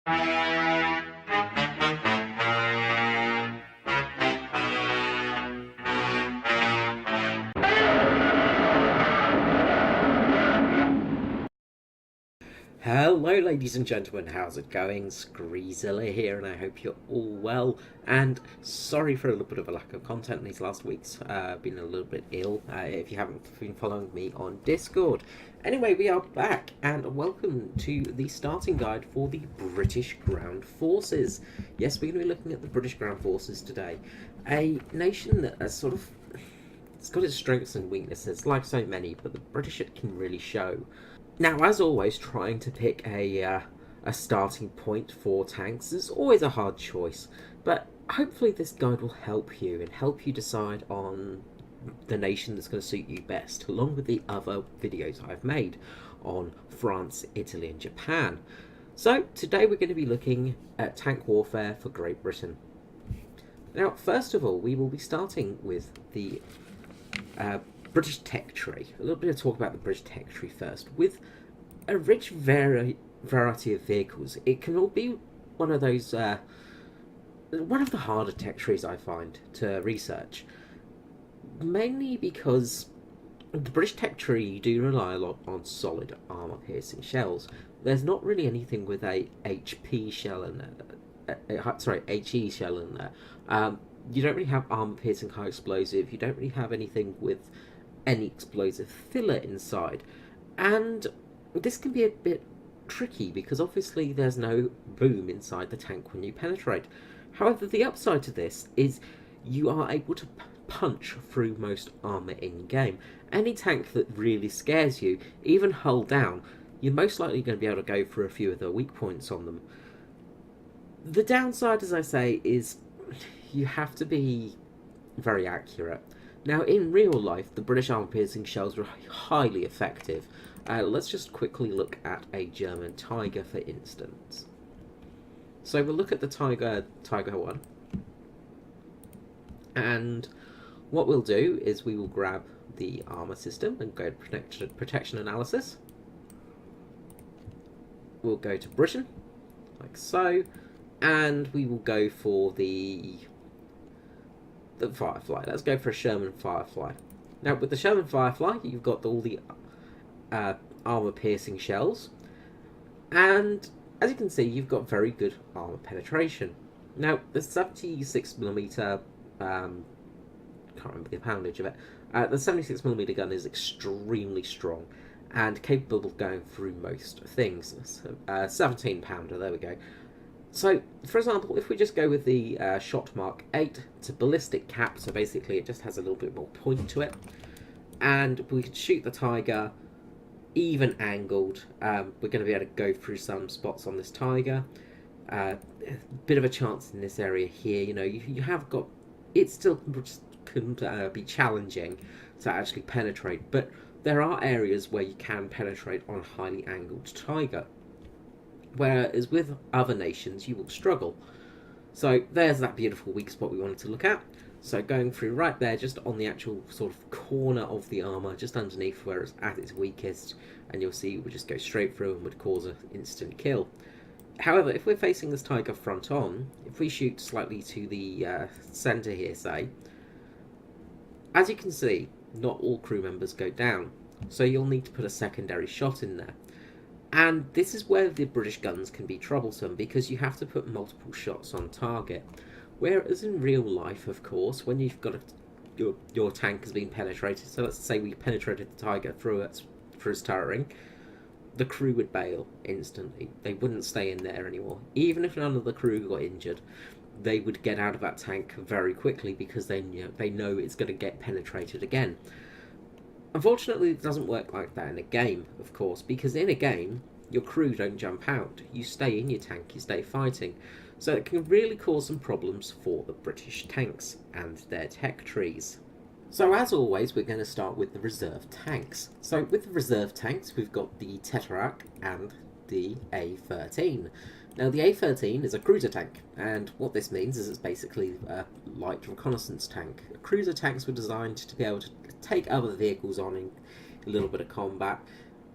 Hello ladies and gentlemen, how's it going? Screezilla here, and I hope you're all well. And sorry for a little bit of a lack of content these last weeks. Been a little bit ill, if you haven't been following me on Discord. Anyway, we are back, and welcome to the starting guide for the British Ground Forces. Yes, we're going to be looking at the British Ground Forces today. A nation that has it's got its strengths and weaknesses, like so many, but the British it can really show. Now, as always, trying to pick a starting point for tanks is always a hard choice, but hopefully this guide will help you and help you decide on the nation that's going to suit you best, along with the other videos I've made on France, Italy and Japan. So today we're going to be looking at tank warfare for Great Britain. Now, first of all, we will be starting with the British tech tree. A little bit of talk about the British tech tree first. With a rich variety of vehicles, it can all be one of those one of the harder tech trees I find to research, mainly because the British tech tree you do rely a lot on solid armor piercing shells. There's not really anything with a HP shell in there. Sorry, HE shell in there. You don't really have armor piercing high explosive. You don't really have anything with any explosive filler inside, and this can be a bit tricky because obviously there's no boom inside the tank when you penetrate. However, the upside to this is you are able to punch through most armor in game. Any tank that really scares you, even hull down, you're most likely going to be able to go for a few of the weak points on them. The downside, as I say, is you have to be very accurate. Now, in real life, the British armor-piercing shells were highly effective. Let's just quickly look at a German Tiger, for instance. So we'll look at the Tiger 1. And what we'll do is we will grab the armor system and go to protection analysis. We'll go to Britain, like so. And we will go for the Firefly. Let's go for a Sherman Firefly. Now, with the Sherman Firefly, you've got all the armor-piercing shells, and as you can see, you've got very good armor penetration. Now, the 76mm, can't remember the poundage of it, the 76mm gun is extremely strong and capable of going through most things. 17-pounder, there we go. So, for example, if we just go with the Shot Mark 8, it's a ballistic cap, so basically it just has a little bit more point to it. And we could shoot the Tiger even angled. We're going to be able to go through some spots on this Tiger. A bit of a chance in this area here, you know, you have got... It still can be challenging to actually penetrate, but there are areas where you can penetrate on a highly angled Tiger. Whereas with other nations, you will struggle. So there's that beautiful weak spot we wanted to look at. So going through right there, just on the actual sort of corner of the armour, just underneath where it's at its weakest, and you'll see it would just go straight through and would cause an instant kill. However, if we're facing this Tiger front on, if we shoot slightly to the centre here, say, as you can see, not all crew members go down. So you'll need to put a secondary shot in there. And this is where the British guns can be troublesome, because you have to put multiple shots on target. Whereas in real life, of course, when you've got your tank has been penetrated, so let's say we penetrated the Tiger through its turret ring, the crew would bail instantly. They wouldn't stay in there anymore. Even if none of the crew got injured, they would get out of that tank very quickly because they know it's going to get penetrated again. Unfortunately, it doesn't work like that in a game, of course, because in a game, your crew don't jump out. You stay in your tank, you stay fighting. So it can really cause some problems for the British tanks and their tech trees. So as always, we're going to start with the reserve tanks. So with the reserve tanks, we've got the Tetrarch and the A13. Now the A13 is a cruiser tank, and what this means is it's basically a light reconnaissance tank. Cruiser tanks were designed to be able to take other vehicles on in a little bit of combat,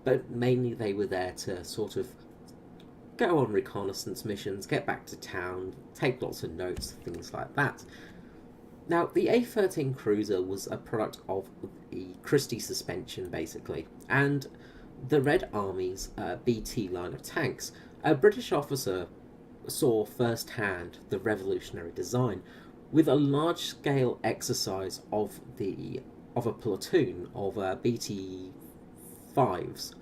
but mainly they were there to sort of go on reconnaissance missions, get back to town, take lots of notes, things like that. Now, the A-13 Cruiser was a product of the Christie suspension, basically, and the Red Army's BT line of tanks. A British officer saw firsthand the revolutionary design with a large-scale exercise of a platoon of BT 5s,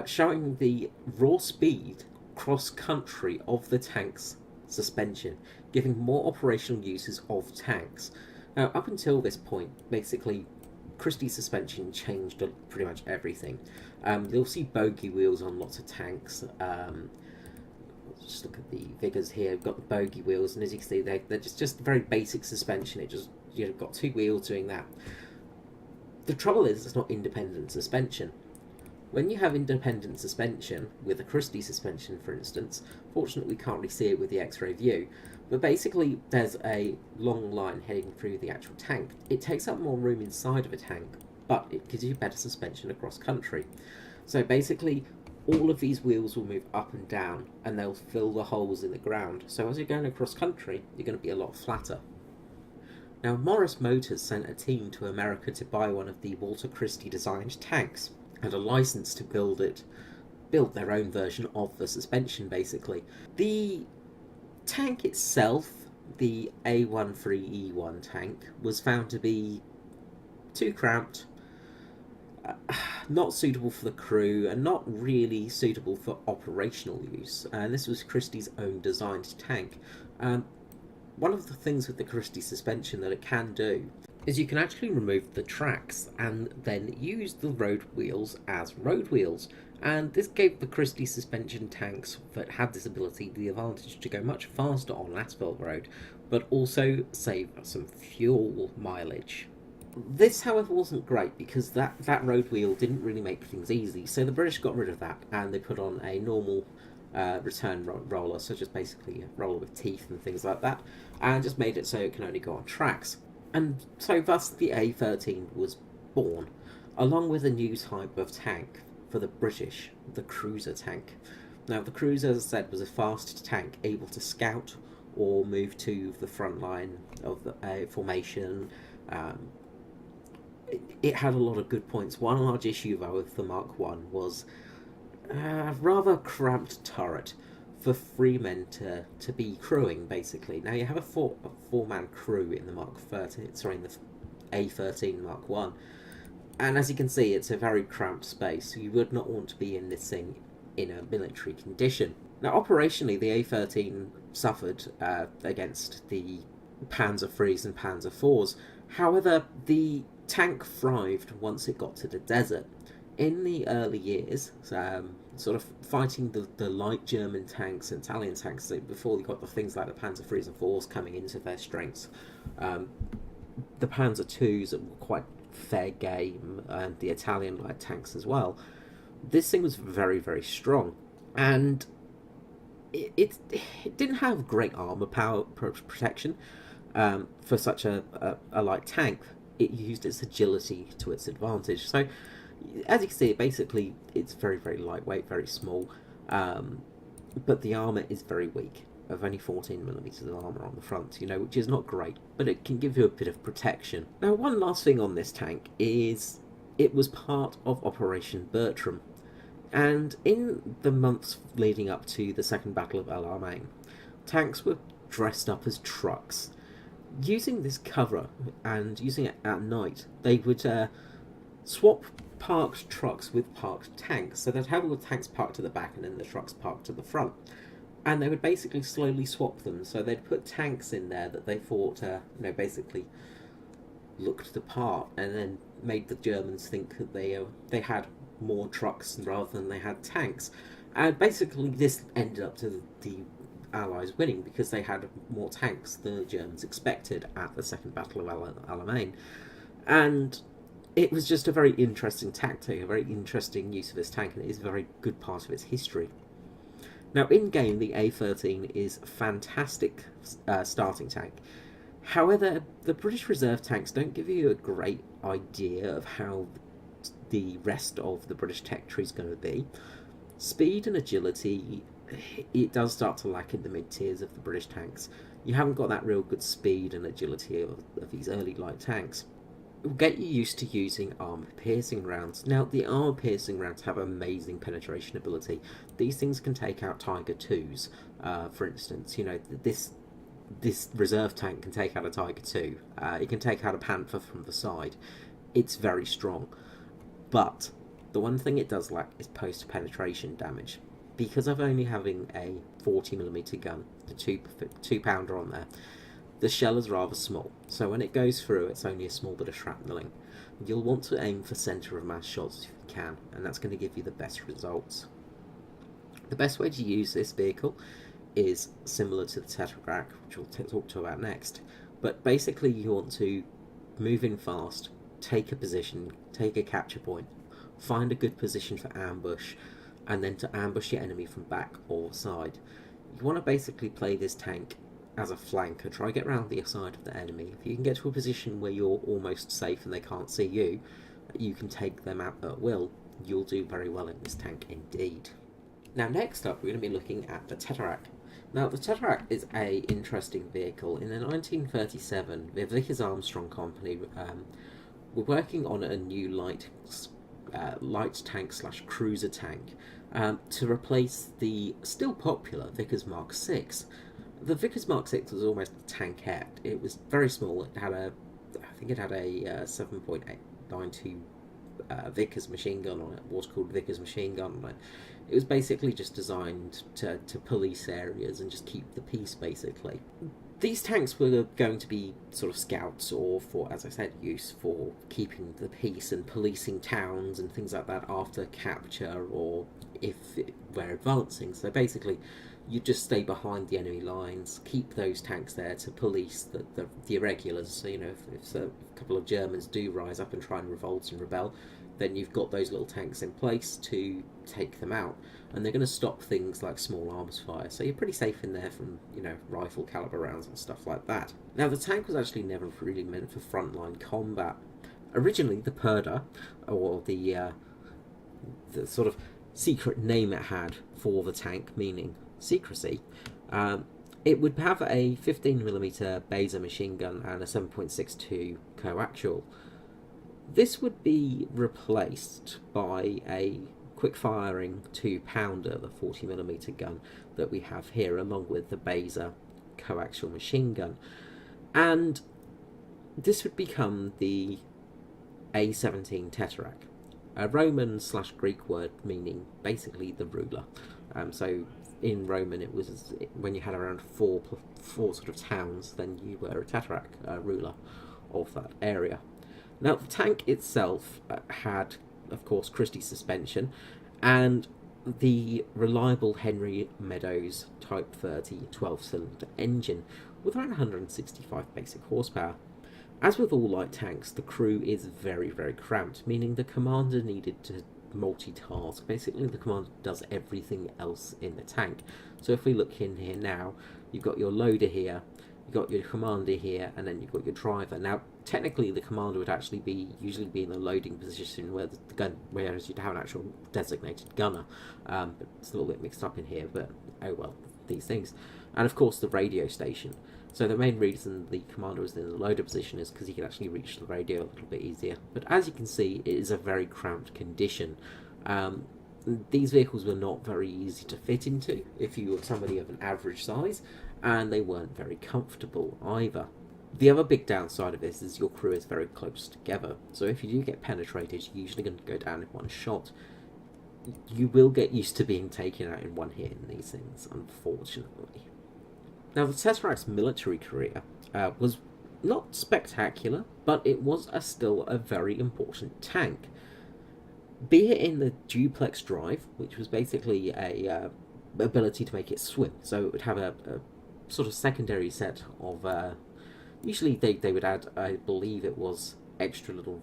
showing the raw speed cross-country of the tank's suspension, giving more operational uses of tanks. Now, up until this point, basically, Christie suspension changed pretty much everything. You'll see bogey wheels on lots of tanks. Just look at the figures here. We've got the bogey wheels, and as you can see, they're just very basic suspension. It just, you've got two wheels doing that. The trouble is, it's not independent suspension. When you have independent suspension, with a Christie suspension for instance, fortunately we can't really see it with the X-ray view, but basically there's a long line heading through the actual tank. It takes up more room inside of a tank, but it gives you better suspension across country. So basically all of these wheels will move up and down, and they'll fill the holes in the ground. So as you're going across country, you're going to be a lot flatter. Now, Morris Motors sent a team to America to buy one of the Walter Christie designed tanks, and a license to build their own version of the suspension, basically. The tank itself, the A13E1 tank, was found to be too cramped, not suitable for the crew, and not really suitable for operational use. And this was Christie's own designed tank. One of the things with the Christie suspension that it can do is you can actually remove the tracks and then use the road wheels as road wheels. And this gave the Christie suspension tanks that had this ability the advantage to go much faster on asphalt road, but also save some fuel mileage. This, however, wasn't great because that road wheel didn't really make things easy, so the British got rid of that and they put on a normal return roller, so just basically a roller with teeth and things like that, and just made it so it can only go on tracks. And so thus the A13 was born, along with a new type of tank for the British, the cruiser tank. Now the cruiser, as I said, was a fast tank able to scout or move to the front line of the formation. It had a lot of good points. One large issue though with the Mark 1 was a rather cramped turret for three men to be crewing, basically. Now you have a four-man crew in the in the A13 Mark 1, and as you can see, it's a very cramped space, so you would not want to be in this thing in a military condition. Now operationally, the A13 suffered against the Panzer IIIs and Panzer IVs. However, the tank thrived once it got to the desert. In the early years, sort of fighting the light German tanks and Italian tanks, before you got the things like the Panzer IIIs and IVs coming into their strengths, the Panzer IIs were quite fair game, and the Italian light tanks as well. This thing was very, very strong, and it didn't have great armor power protection for such a light tank. It used its agility to its advantage. So, as you can see, basically it's very, very lightweight, very small, but the armour is very weak, of only 14mm of armour on the front, which is not great, but it can give you a bit of protection. Now, one last thing on this tank is it was part of Operation Bertram, and in the months leading up to the Second Battle of El Alamein, tanks were dressed up as trucks. Using this cover and using it at night, they would swap parked trucks with parked tanks. So they'd have all the tanks parked to the back and then the trucks parked to the front. And they would basically slowly swap them. So they'd put tanks in there that they thought, basically looked the part, and then made the Germans think that they had more trucks rather than they had tanks. And basically this ended up to the Allies winning because they had more tanks than the Germans expected at the Second Battle of El Alamein. And it was just a very interesting tactic, a very interesting use of this tank, and it is a very good part of its history. Now, in-game, the A13 is a fantastic starting tank. However, the British Reserve tanks don't give you a great idea of how the rest of the British tech tree is going to be. Speed and agility it does start to lack in the mid tiers of the British tanks. You haven't got that real good speed and agility of these early light tanks. It will get you used to using armor-piercing rounds. Now, the armor-piercing rounds have amazing penetration ability. These things can take out Tiger 2s, for instance. You know, this reserve tank can take out a Tiger 2. It can take out a Panther from the side. It's very strong. But the one thing it does lack is post-penetration damage. Because of only having a 40mm gun, the 2-pounder on there, the shell is rather small, so when it goes through, it's only a small bit of shrapneling. You'll want to aim for centre of mass shots if you can, and that's going to give you the best results. The best way to use this vehicle is similar to the Tetrarch, which we'll talk to about next. But basically, you want to move in fast, take a position, take a capture point, find a good position for ambush, and then to ambush your enemy from back or side. You want to basically play this tank as a flanker. Try to get around the side of the enemy. If you can get to a position where you're almost safe and they can't see you, you can take them out at will. You'll do very well in this tank indeed. Now next up, we're going to be looking at the Tetrarch. Now the Tetrarch is a interesting vehicle. In the 1937, the Vickers Armstrong Company were working on a new light tank / cruiser tank to replace the still popular Vickers Mark VI. The Vickers Mark VI was almost a tankette. It was very small. It had I think it had a 7.892 Vickers machine gun on it. What's called Vickers machine gun on it. It was basically just designed to police areas and just keep the peace, basically. These tanks were going to be sort of scouts, or for, as I said, use for keeping the peace and policing towns and things like that after capture, or if we're advancing. So basically, you just stay behind the enemy lines, keep those tanks there to police the irregulars. So, you know, if a couple of Germans do rise up and try and revolt and rebel, then you've got those little tanks in place to take them out. And they're going to stop things like small arms fire, so you're pretty safe in there from, you know, rifle caliber rounds and stuff like that. Now, the tank was actually never really meant for frontline combat. Originally, the Purda, or the sort of secret name it had for the tank, meaning secrecy, it would have a 15mm Baser machine gun and a 7.62 coaxial. This would be replaced by a quick-firing 2-pounder, the 40mm gun that we have here, along with the Baser coaxial machine gun. And this would become the A17 Tetrarch, a Roman / Greek word meaning basically the ruler. So in Roman, it was when you had around four sort of towns, then you were a Tetrarch, ruler of that area. Now, the tank itself had, of course, Christie suspension and the reliable Henry Meadows Type 30 12-cylinder engine with around 165 basic horsepower. As with all light tanks, the crew is very, very cramped, meaning the commander needed to multitask. Basically, the commander does everything else in the tank. So if we look in here now, you've got your loader here, you've got your commander here, and then you've got your driver. Now, technically, the commander would actually usually be in the loading position where the gun, whereas you'd have an actual designated gunner. But it's a little bit mixed up in here, but oh well, these things. And of course, the radio station. So the main reason the commander was in the loader position is because he could actually reach the radio a little bit easier. But as you can see, it is a very cramped condition. These vehicles were not very easy to fit into if you were somebody of an average size, and they weren't very comfortable either. The other big downside of this is your crew is very close together, so if you do get penetrated, you're usually going to go down in one shot. You will get used to being taken out in one hit in these things, unfortunately. Now, the Tetrarch's military career was not spectacular, but it was still a very important tank. Be it in the duplex drive, which was basically a ability to make it swim, so it would have a sort of secondary set of usually they would add, I believe it was extra little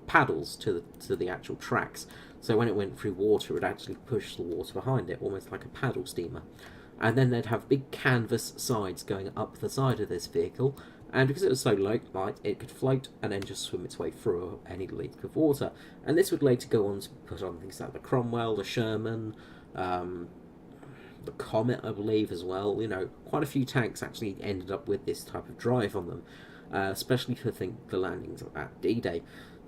paddles to the actual tracks, so when it went through water, it would actually push the water behind it, almost like a paddle steamer. And then they'd have big canvas sides going up the side of this vehicle, and because it was so light, it could float and then just swim its way through any leak of water. And this would later go on to put on things like the Cromwell, the Sherman, Um, the Comet, I believe, as well. You know, quite a few tanks actually ended up with this type of drive on them, especially for the landings at D-Day.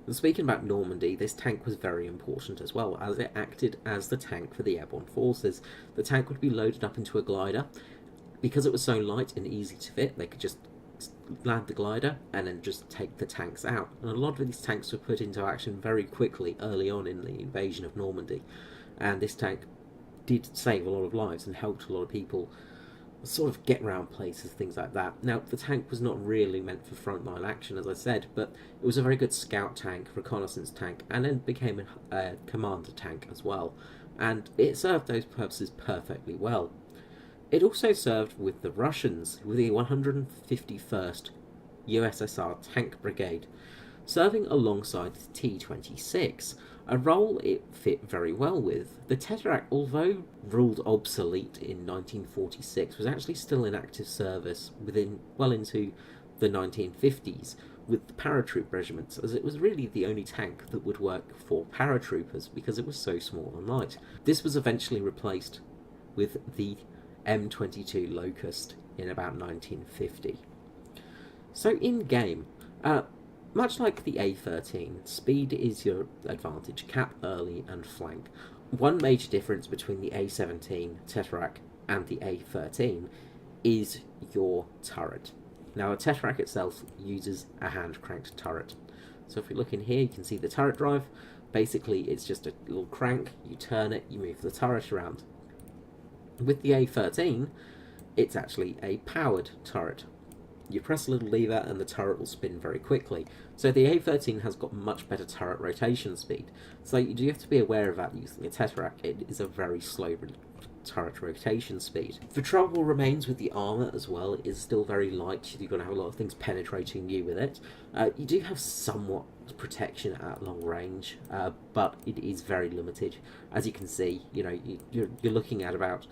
And speaking about Normandy, this tank was very important as well, as it acted as the tank for the airborne forces. The tank would be loaded up into a glider. Because it was so light and easy to fit, they could just land the glider and then just take the tanks out. And a lot of these tanks were put into action very quickly early on in the invasion of Normandy. And this tank did save a lot of lives and helped a lot of people sort of get around places, things like that. Now, the tank was not really meant for frontline action, as I said, but it was a very good scout tank, reconnaissance tank, and then became a commander tank as well. And it served those purposes perfectly well. It also served with the Russians, with the 151st USSR Tank Brigade, serving alongside the T-26, a role it fit very well with. The Tesseract, although ruled obsolete in 1946, was actually still in active service well into the 1950s with the paratroop regiments, as it was really the only tank that would work for paratroopers because it was so small and light. This was eventually replaced with the M22 Locust in about 1950. So in game, much like the A13, speed is your advantage, cap early and flank. One major difference between the A17 Tesseract and the A13 is your turret. Now a Tesseract itself uses a hand cranked turret. So if we look in here, you can see the turret drive. Basically it's just a little crank, you turn it, you move the turret around. With the A13, it's actually a powered turret. You press a little lever and the turret will spin very quickly. So the A13 has got much better turret rotation speed. So you do have to be aware of that using a Tesseract. It is a very slow turret rotation speed. The trouble remains with the armour as well. It is still very light. You're going to have a lot of things penetrating you with it. You do have somewhat protection at long range, but it is very limited. As you can see, you know, you're looking at about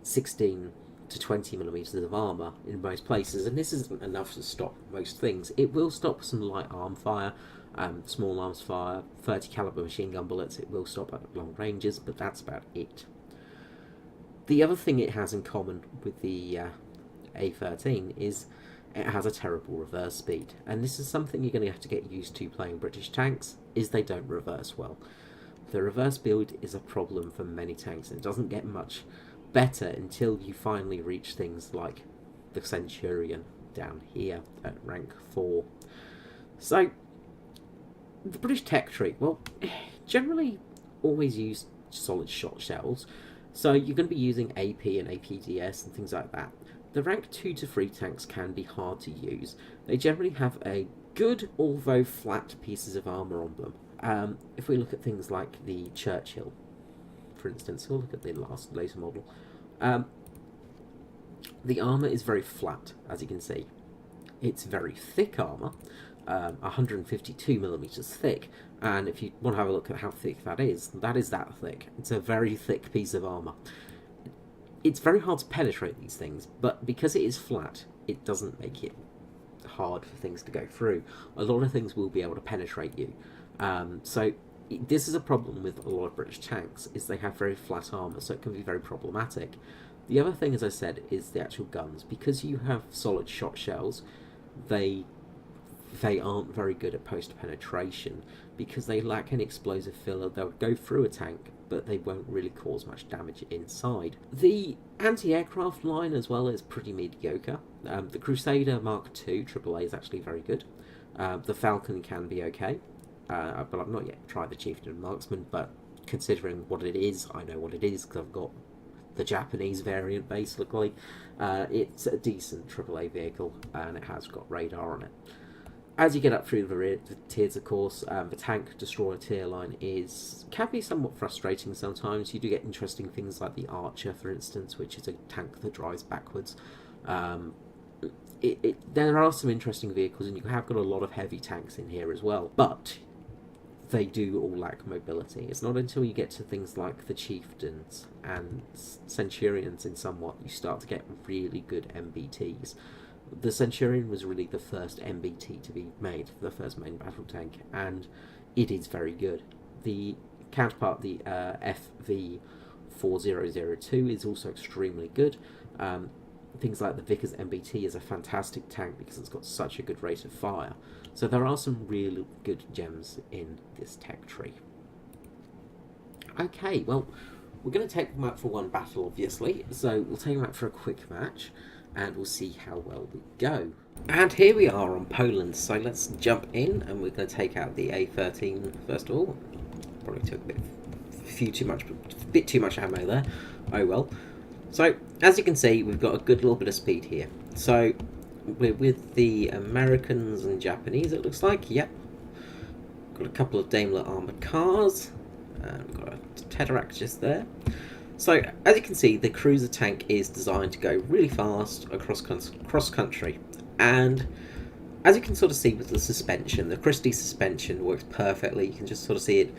16 to 20 millimeters of armour in most places, and this isn't enough to stop most things. It will stop some light arm fire, small arms fire, 30 caliber machine gun bullets. It will stop at long ranges, but that's about it. The other thing it has in common with the A13 is it has a terrible reverse speed, and this is something you're going to have to get used to playing British tanks, is they don't reverse well. The reverse build is a problem for many tanks, and it doesn't get much better until you finally reach things like the Centurion down here at rank 4. So, the British tech tree, well, generally always use solid shot shells, so you're going to be using AP and APDS and things like that. The rank 2 to 3 tanks can be hard to use. They generally have a good, although flat, pieces of armour on them. If we look at things like the Churchill, for instance, we'll look at the last later model. The armour is very flat, as you can see. It's very thick armour, 152 millimeters thick, and if you want to have a look at how thick that is that thick. It's a very thick piece of armour. It's very hard to penetrate these things, but because it is flat, it doesn't make it hard for things to go through. A lot of things will be able to penetrate you. So this is a problem with a lot of British tanks, is they have very flat armour, so it can be very problematic. The other thing, as I said, is the actual guns. Because you have solid shot shells, they aren't very good at post-penetration, because they lack an explosive filler. They'll go through a tank, but they won't really cause much damage inside. The anti-aircraft line as well is pretty mediocre. The Crusader Mark II AAA is actually very good. The Falcon can be okay. But I've not yet tried the Chieftain and Marksman, but considering what it is, I know what it is because I've got the Japanese variant basically. It's a decent AAA vehicle and it has got radar on it. As you get up through the tiers, of course, the tank destroyer tier line can be somewhat frustrating sometimes. You do get interesting things like the Archer, for instance, which is a tank that drives backwards. There are some interesting vehicles, and you have got a lot of heavy tanks in here as well, but they do all lack mobility. It's not until you get to things like the Chieftains and Centurions in somewhat you start to get really good MBTs. The Centurion was really the first MBT to be made, the first main battle tank, and it is very good. The counterpart, the FV 4002 is also extremely good. Things like the Vickers MBT is a fantastic tank because it's got such a good rate of fire. So there are some really good gems in this tech tree. Okay, well, we're going to take them out for one battle, obviously. So we'll take them out for a quick match, and we'll see how well we go. And here we are on Poland, so let's jump in, and we're going to take out the A13 first of all. Probably took a bit too much ammo there. Oh well. So, as you can see, we've got a good little bit of speed here. So, we're with the Americans and Japanese, it looks like. Yep. Got a couple of Daimler armoured cars. And we've got a Tederact just there. So, as you can see, the cruiser tank is designed to go really fast across country. And as you can sort of see with the suspension, the Christie suspension works perfectly. You can just sort of see it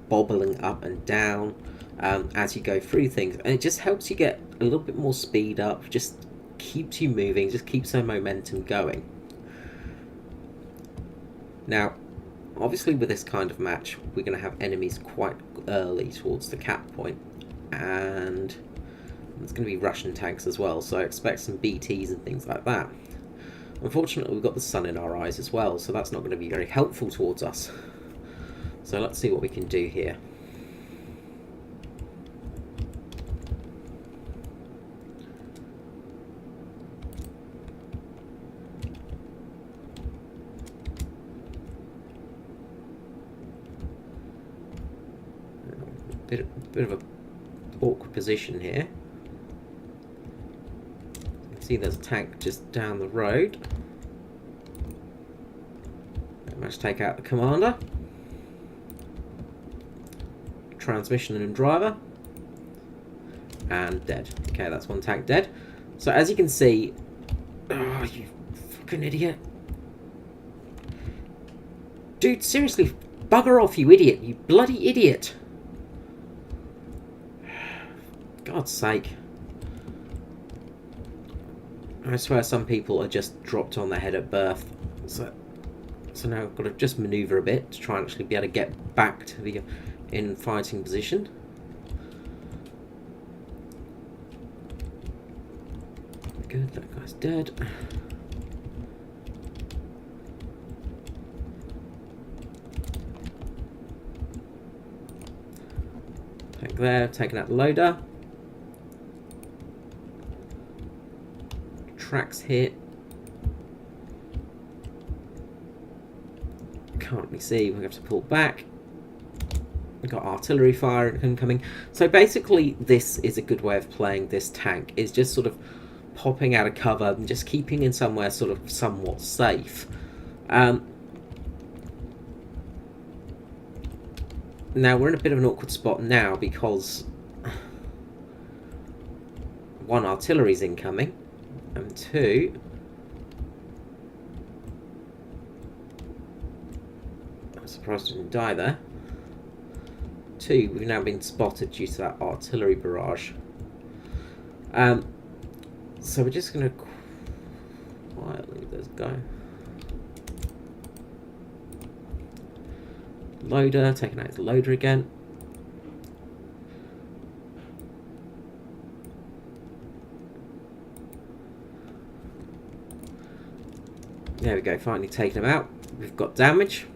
bobbling up and down as you go through things, and it just helps you get a little bit more speed up, just keeps you moving, just keeps the momentum going. Now, obviously with this kind of match, we're going to have enemies quite early towards the cap point, and there's going to be Russian tanks as well, so I expect some BTs and things like that. Unfortunately, we've got the sun in our eyes as well, so that's not going to be very helpful towards us. So let's see what we can do here. Bit of a awkward position here. You can see there's a tank just down the road. Managed to take out the commander. Transmission and driver. And dead. Okay, that's one tank dead. So as you can see... Oh, you fucking idiot. Dude, seriously, bugger off, you idiot. You bloody idiot. God's sake. I swear some people are just dropped on their head at birth. So now I've got to just manoeuvre a bit to try and actually be able to get back to the in fighting position. Good, that guy's dead. Tank there, taking out the loader. Tracks hit. Can't really see, we have to pull back. We've got artillery fire incoming. So basically this is a good way of playing this tank, is just sort of popping out of cover and just keeping in somewhere sort of somewhat safe. Now we're in a bit of an awkward spot now because one, artillery's incoming, and two, I'm surprised I didn't die there. Two, we've now been spotted due to that artillery barrage. So we're just going to quietly let this go. Loader, taking out the loader again. There we go, finally taken him out. We've got damage.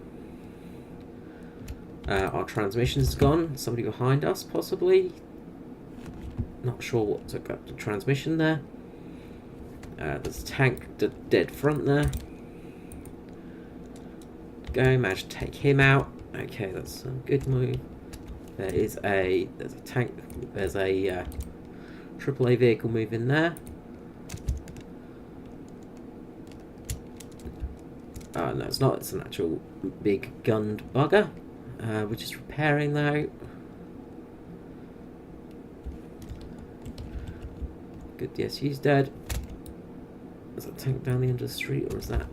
Our transmission's gone. Somebody behind us, possibly. Not sure what took up the transmission there. There's a tank dead front there. Go, managed to take him out. Okay, that's a good move. There's a tank. There's a AAA vehicle moving there. No, it's not. It's an actual big gunned bugger. We're just repairing though. Good, the SU's dead. Is that tank down the end of the street, or is that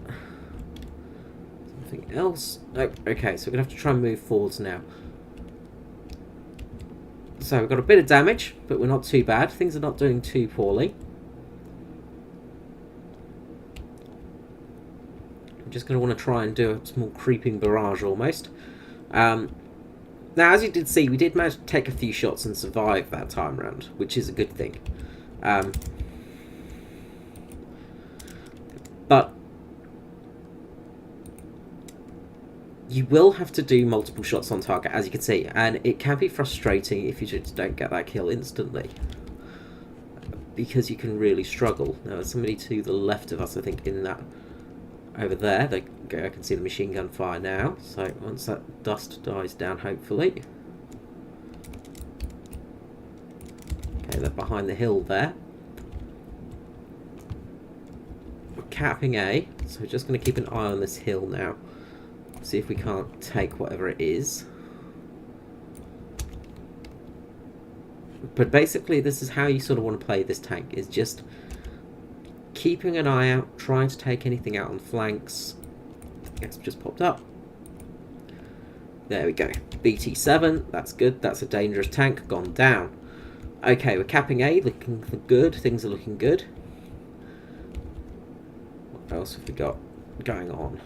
something else? Oh, okay, so we're going to have to try and move forwards now. So we've got a bit of damage, but we're not too bad. Things are not doing too poorly. I'm just going to want to try and do a small creeping barrage almost. Now, as you did see, we did manage to take a few shots and survive that time round, which is a good thing. But you will have to do multiple shots on target, as you can see, and it can be frustrating if you just don't get that kill instantly, because you can really struggle. Now, there's somebody to the left of us, I think, in that over there. I can see the machine gun fire now, so once that dust dies down, hopefully. Okay, they're behind the hill there. We're capping A, so we're just going to keep an eye on this hill now. See if we can't take whatever it is. But basically, this is how you sort of want to play this tank, is just keeping an eye out, trying to take anything out on flanks. It's just popped up. There we go. BT7, that's good. That's a dangerous tank, gone down. Okay, we're capping A, looking good. Things are looking good. What else have we got going on?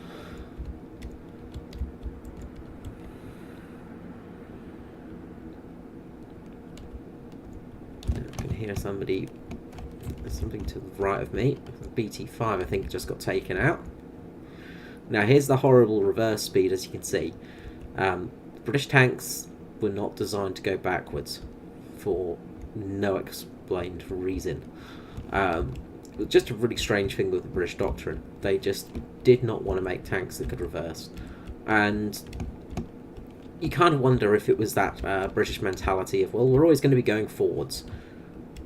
I can hear somebody. There's something to the right of me. BT5, I think, just got taken out. Now, here's the horrible reverse speed, as you can see. British tanks were not designed to go backwards for no explained reason. Just a really strange thing with the British doctrine. They just did not want to make tanks that could reverse. And you kind of wonder if it was that British mentality of, well, we're always going to be going forwards.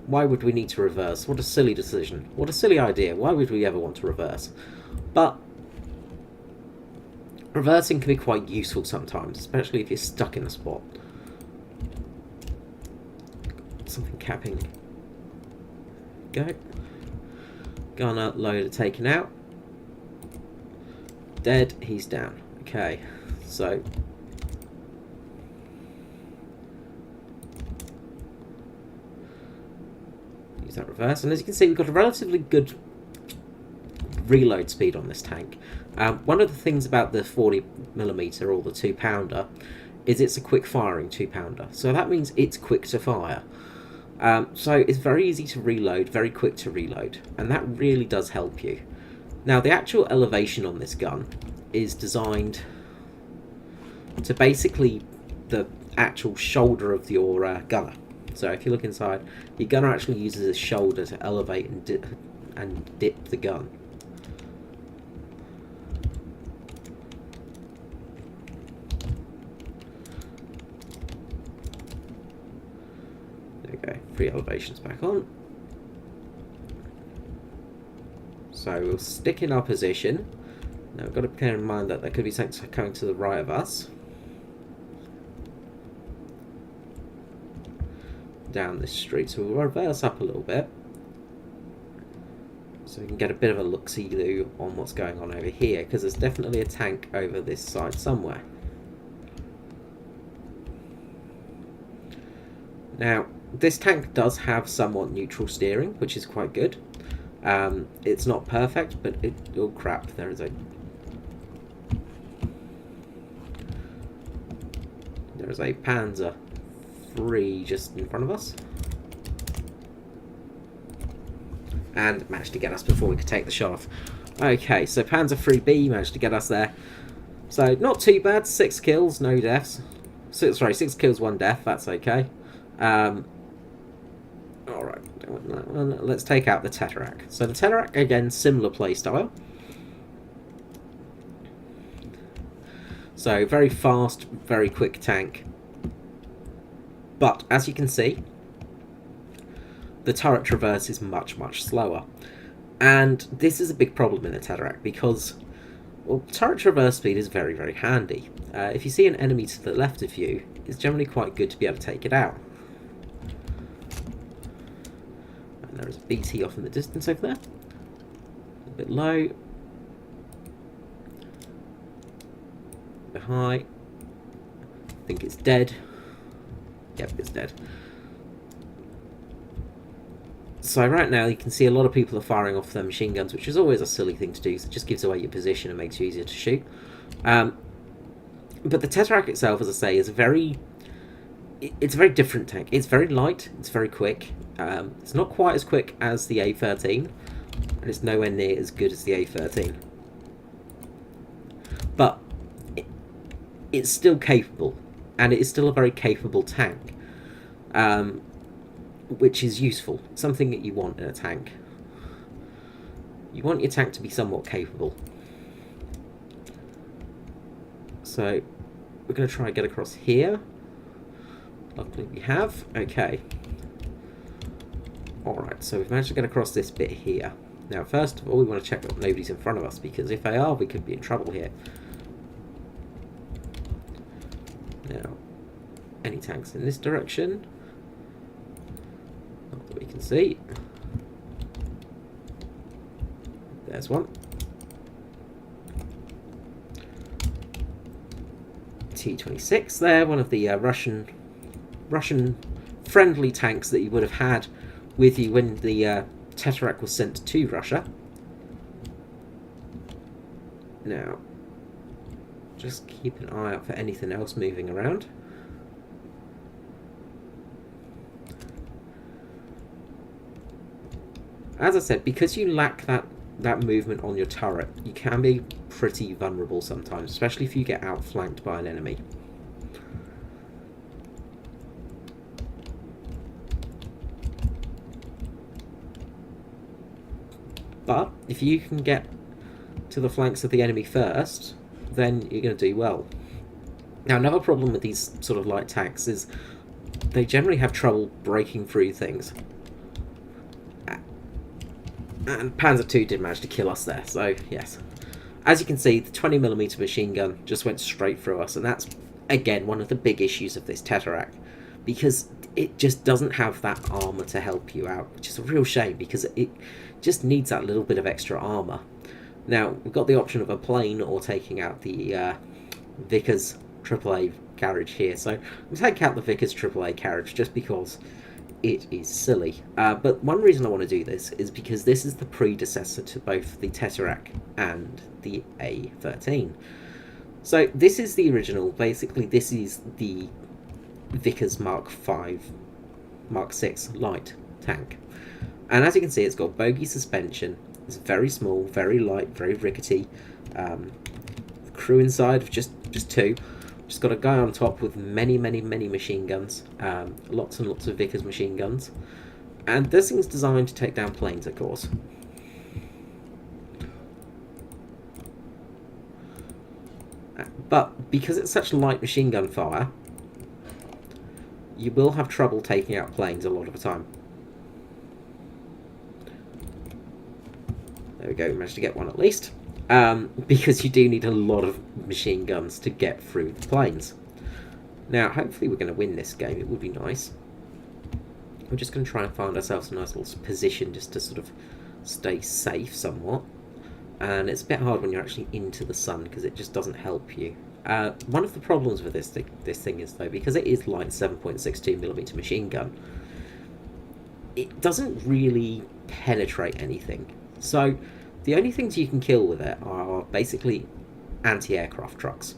Why would we need to reverse? What a silly decision. What a silly idea. Why would we ever want to reverse? But reversing can be quite useful sometimes, especially if you're stuck in a spot. Something capping. Go. Gunner loader taken out. Dead. He's down. Okay. So use that reverse, and as you can see, we've got a relatively good reload speed on this tank. One of the things about the 40mm or the 2-pounder is it's a quick firing 2-pounder, so that means it's quick to fire. So it's very easy to reload, very quick to reload, and that really does help you. Now, the actual elevation on this gun is designed to basically the actual shoulder of your gunner. So if you look inside, your gunner actually uses his shoulder to elevate and dip the gun. There we go, 3 elevations back on. So we'll stick in our position. Now we've got to bear in mind that there could be something coming to the right of us. Down this street, so we'll reverse up a little bit so we can get a bit of a look-see-do on what's going on over here, because there's definitely a tank over this side somewhere. Now, this tank does have somewhat neutral steering, which is quite good. It's not perfect, but oh crap, there is a Panzer III just in front of us, and managed to get us before we could take the shot off. Okay, so Panzer IIIB managed to get us there, so not too bad. 6 kills, no deaths. 6 kills, 1 death. That's okay. Alright, let's take out the Tetarak. So the Tetarak, again, similar playstyle. So very fast, very quick tank. But as you can see, the turret traverse is much, much slower. And this is a big problem in the Tetarak because, well, turret traverse speed is very, very handy. If you see an enemy to the left of you, it's generally quite good to be able to take it out. And there is a BT off in the distance over there. A bit low. A bit high. I think it's dead. Yep, it's dead. So right now you can see a lot of people are firing off their machine guns, which is always a silly thing to do, so it just gives away your position and makes you easier to shoot. But the Tetarak itself, as I say, is a very it's a very different tank. It's very light, it's very quick. It's not quite as quick as the A13, and it's nowhere near as good as the A13. But it's still capable, and it is still a very capable tank, which is useful. Something that you want in a tank. You want your tank to be somewhat capable. So we're going to try and get across here. Luckily we have. Okay. Alright, so we've managed to get across this bit here. Now, first of all, we want to check that nobody's in front of us, because if they are, we could be in trouble here. Now, any tanks in this direction? Not that we can see. There's one. T-26 there, one of the Russian friendly tanks that you would have had with you when the Tesseract was sent to Russia. Now, just keep an eye out for anything else moving around. As I said, because you lack that movement on your turret, you can be pretty vulnerable sometimes, especially if you get outflanked by an enemy. But if you can get to the flanks of the enemy first, then you're going to do well. Now, another problem with these sort of light tanks is they generally have trouble breaking through things. And Panzer II did manage to kill us there, so yes. As you can see, the 20mm machine gun just went straight through us, and that's, again, one of the big issues of this Tesseract, because it just doesn't have that armour to help you out, which is a real shame, because it just needs that little bit of extra armour. Now, we've got the option of a plane or taking out the Vickers AAA carriage here, so we'll take out the Vickers AAA carriage just because it is silly. But one reason I want to do this is because this is the predecessor to both the Tesseract and the A13. So this is the original. Basically, this is the Vickers Mark 6 light tank. And as you can see, it's got bogey suspension. It's very small, very light, very rickety. Crew inside of just two. Just got a guy on top with many machine guns. Lots and lots of Vickers machine guns. And this thing's designed to take down planes, of course. But because it's such light machine gun fire, you will have trouble taking out planes a lot of the time. There we go, we managed to get one at least. Because you do need a lot of machine guns to get through the planes. Now, hopefully we're going to win this game. It would be nice. We're just going to try and find ourselves a nice little position just to sort of stay safe somewhat. And it's a bit hard when you're actually into the sun because it just doesn't help you. One of the problems with this thing is, though, because it is light 7.62mm machine gun, it doesn't really penetrate anything. So the only things you can kill with it are basically anti-aircraft trucks.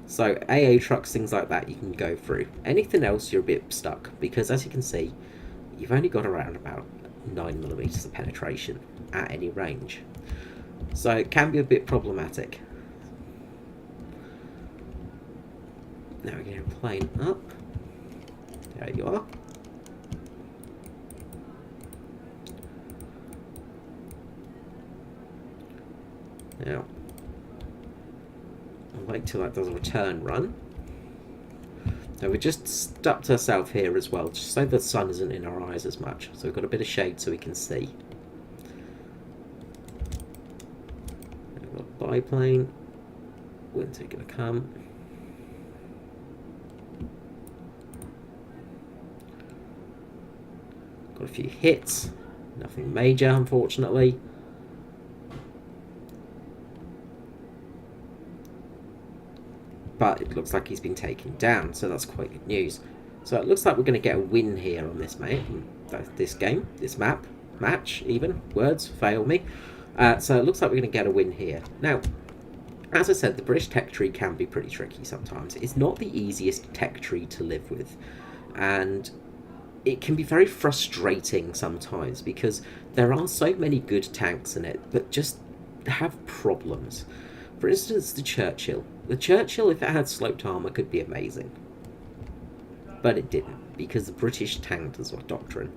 So AA trucks, things like that, you can go through. Anything else, you're a bit stuck, because as you can see, you've only got around about 9mm of penetration at any range. So it can be a bit problematic. Now we're going to plane up. There you are. Now, I'll wait till that does a return run. Now we're just stuck to ourselves here as well, just so the sun isn't in our eyes as much. So we've got a bit of shade so we can see. We've got a biplane. When's it going to come? Got a few hits. Nothing major, unfortunately. But it looks like he's been taken down, so that's quite good news. So it looks like we're going to get a win here on this this game, this match even. Words fail me. So it looks like we're going to get a win here. Now, As I said, the British tech tree can be pretty tricky sometimes. It's not the easiest tech tree to live with, and it can be very frustrating sometimes because there are so many good tanks in it that just have problems. For instance, the Churchill. The Churchill, if it had sloped armour, could be amazing. But it didn't, because the British tanked as a doctrine.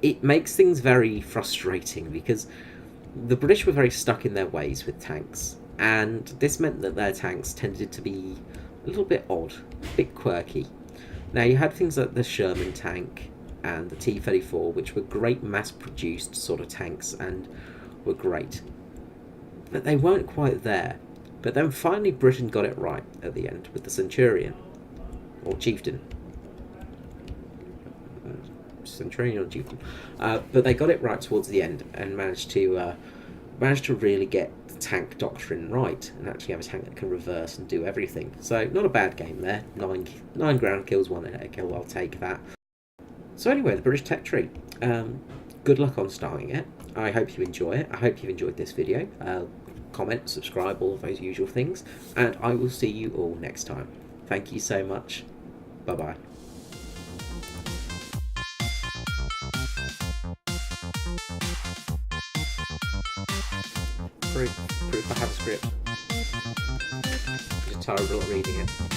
It makes things very frustrating because the British were very stuck in their ways with tanks, and this meant that their tanks tended to be a little bit odd, a bit quirky. Now, you had things like the Sherman tank and the T-34, which were great mass-produced sort of tanks and were great. But they weren't quite there. But then finally Britain got it right at the end with the Centurion, or Chieftain. Centurion or Chieftain. But they got it right towards the end and managed to really get the tank doctrine right and actually have a tank that can reverse and do everything. So not a bad game there. Nine ground kills, 1 air kill. I'll take that. So anyway, the British tech tree. Good luck on starting it. I hope you enjoy it. I hope you've enjoyed this video. Comment, subscribe, all of those usual things, and I will see you all next time. Thank you so much. Bye bye. Proof I have a script. I'm just terrible at reading it.